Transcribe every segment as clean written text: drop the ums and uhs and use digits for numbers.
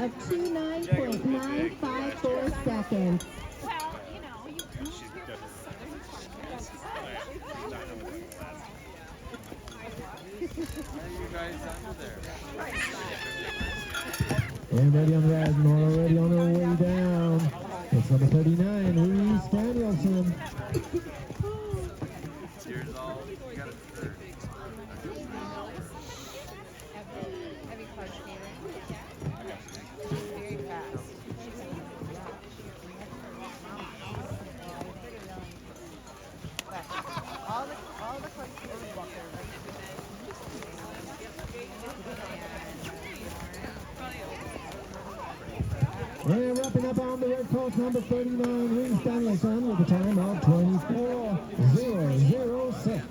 of 29.954 seconds. And ready on the rise, and already on her way down. It's number 39, Reese Danielson. Cheers all. You got it third. Very fast. All the coaches walk there, right? And wrapping up on the red course, number 39, Reese Danielson, with a time of 24:006.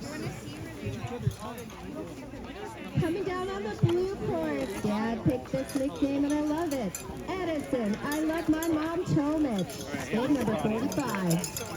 Coming down on the blue course, Dad picked this nickname and I love it. Edison, I love my mom, Tomich. State number 45.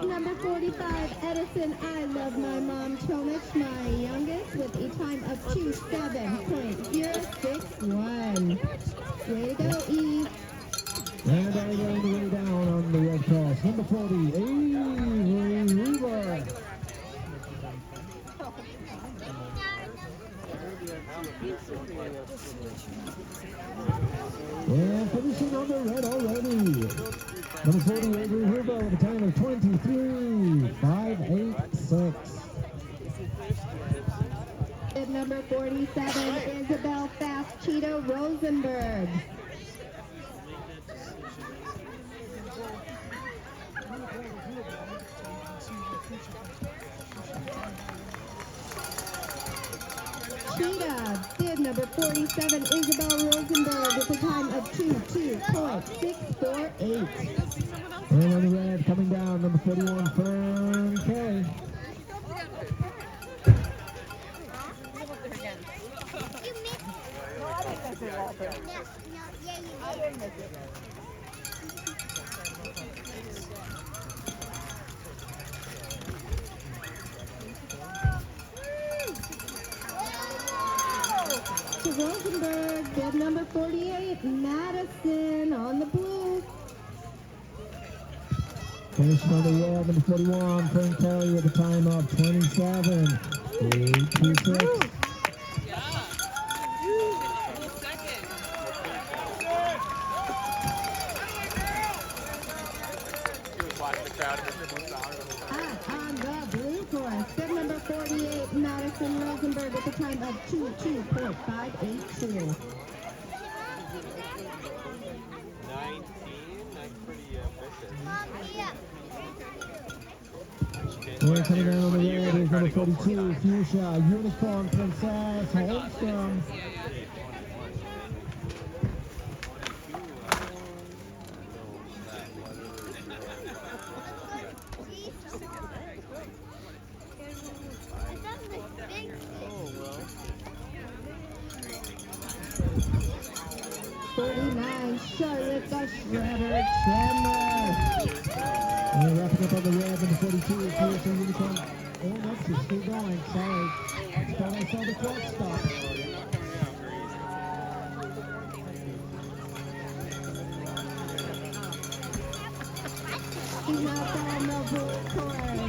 Number 45, Edison, I love my mom, Tomich, my youngest, with a time of 27.061. Way to go, Eve. And I going the way down on the red cross. Number 40, Avery Weaver. And finishing on the red already. Number 40, Avery Weaver with a time of 23:586. At number 47, Isabel Fast Cheetah Rosenberg. Cheetah, bib number 47, Isabel Rosenberg with a time of 22.648. And on the red, coming down, number 41, Fern Kay. To Rosenberg, bib number 48, Madison on the blue. Finishing on the red, number 41, Fern Kelly with a time of 27:826. On the blue course, bib number 48, Madison Rosenberg with a time of 22.582. 19, that's pretty ambitious. And coming down on the red is number 42, Fuchsia Unicorn Princess Holmstrom. Charlotte the Shredder Chandler. And wrapping up on the red, number 42, Fuchsia Unicorn. Oh, no, she's still going. Sorry. I thought I saw the clock stop. He's up on the blue course. The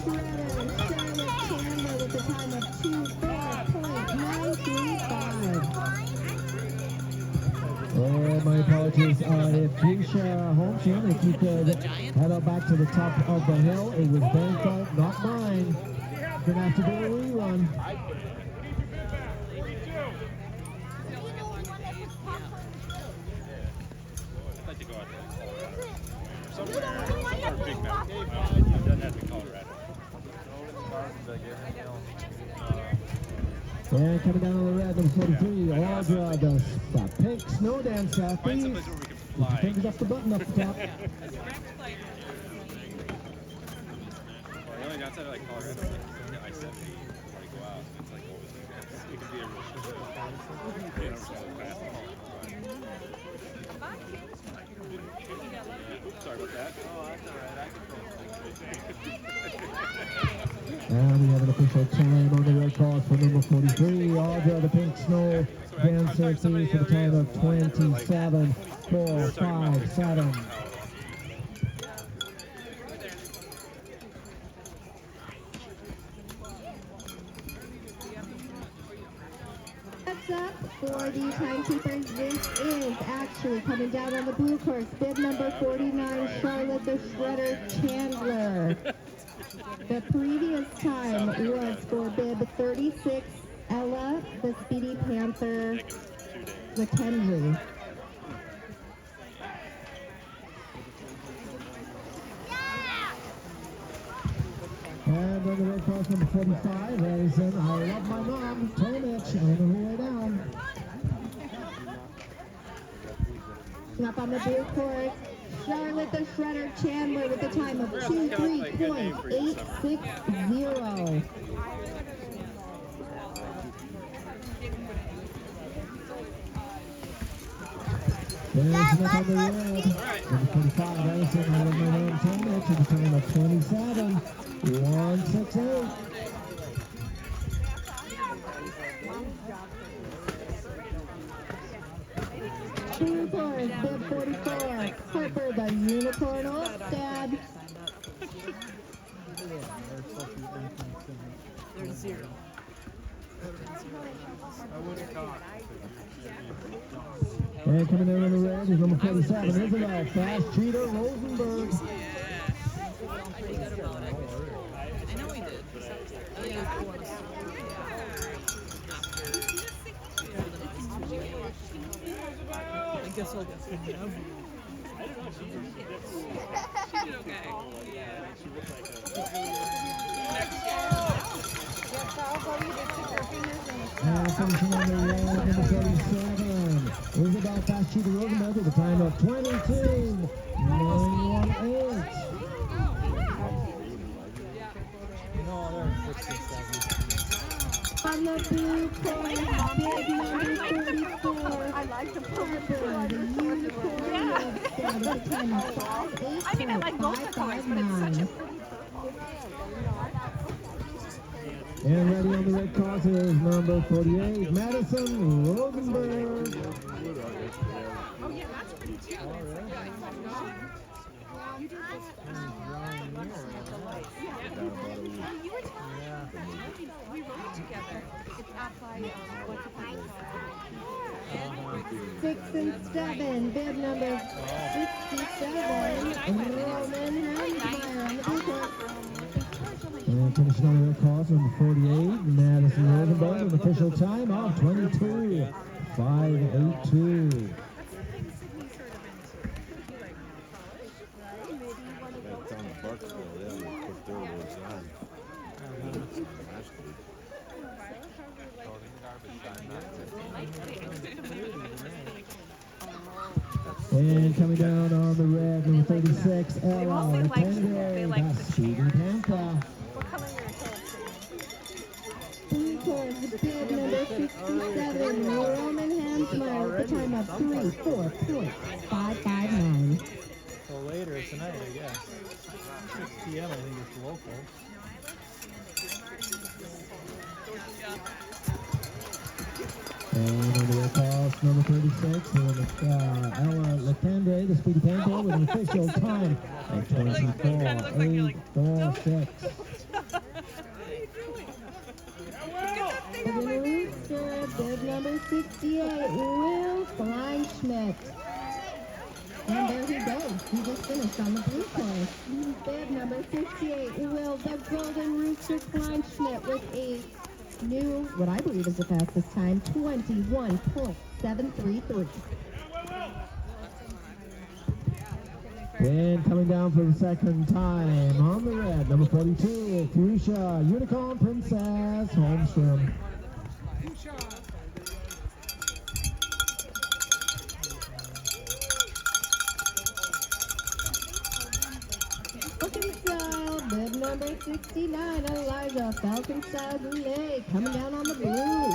Shredder Charlotte Chandler with a time of 24.935. Oh, my apologies. If Fuchsia Holmstrom, if you could head up back to the top of the hill, it was their fault, not mine. Gonna have to do a rerun. Somewhere big mountain. It doesn't have to be Colorado. And coming down on the red, number 43, Audra, the pink snow dancer. Find Please, someplace where we can keep your fly. fingers off the button up the top. The only downside of like Colorado, like I-70, before I go out, it's like always like this. Sorry about that. Oh, that's all right. I And we have an official time on the red cross for number 43, Audra, the pink snow dancer, for the time of 27.457. Heads up for the timekeepers. This is actually coming down on the blue course. Bib number 49, Charlotte the Shredder Chandler. The previous time was for bib 36, Ella the Speedy Panther McKendry. And on the red cross, number 45, Edison, I love my mom, Tomich, on the way down. Up on the blue course, Charlotte the Shredder Chandler with the time of 23.860. There's up on the red. Number 45, Edison, I love my mom, Tomich, at the time of 27.168. Blue course, bib 44, Harper the Unicorn Olstad. There's 0. And coming in on the red is number 47, Isabel, Fast Cheater Rosenberg. I know he did. I guess I'll get some now. She did okay. Yeah. And finishing on the red, number 37, Isabel, Fast Cheater Rosenberg at the time of 22.918. On the blue course, bib number 44, I like to pull it Harper the Unicorn Olstad with the time of 58.559. I mean, I like both the colors, but it's such a pretty And ready on the red cross is number 48, Madison Rosenberg. Oh, yeah, that's pretty too. You did this. You were telling me we wrote it together. It's out by, what's it called? 6 and 7, bib number 67, Roman Hansmeyer on the blue course. And finishing on the red cross, number 48, Madison Rosenberg, an official time of 22.582. That's on the Bucksville, yeah, we put their words on. And coming down on the red, number 36, Ella mostly like- they Lependre, like the Speedy Panther. What color are your shorts? Blue course, bib number 67, Roman Hansmeyer with the time of 34.559. So later tonight, I guess. 6 p.m. I think it's local. And on the red cross, number 36, Ella Lependre, the Speedy Panther, with an official time of 24.846. For the Rooster, bib number 68, Will Kleinschmidt. And there he goes. He just finished on the blue course. Bib number 68, Will the Golden Rooster Kleinschmidt with a new, what I believe is the fastest time, 21.733. And coming down for the second time on the red, number 42, Fuchsia Unicorn Princess Holmstrom. Falcon Style, bib number 69, Elijah Falcon Style Goulet, coming down on the blue.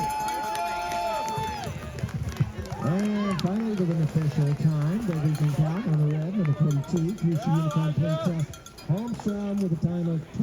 And finally, with an official time that we can count on the red, number 42, QC Unicorn Princess Holmstrom with a time of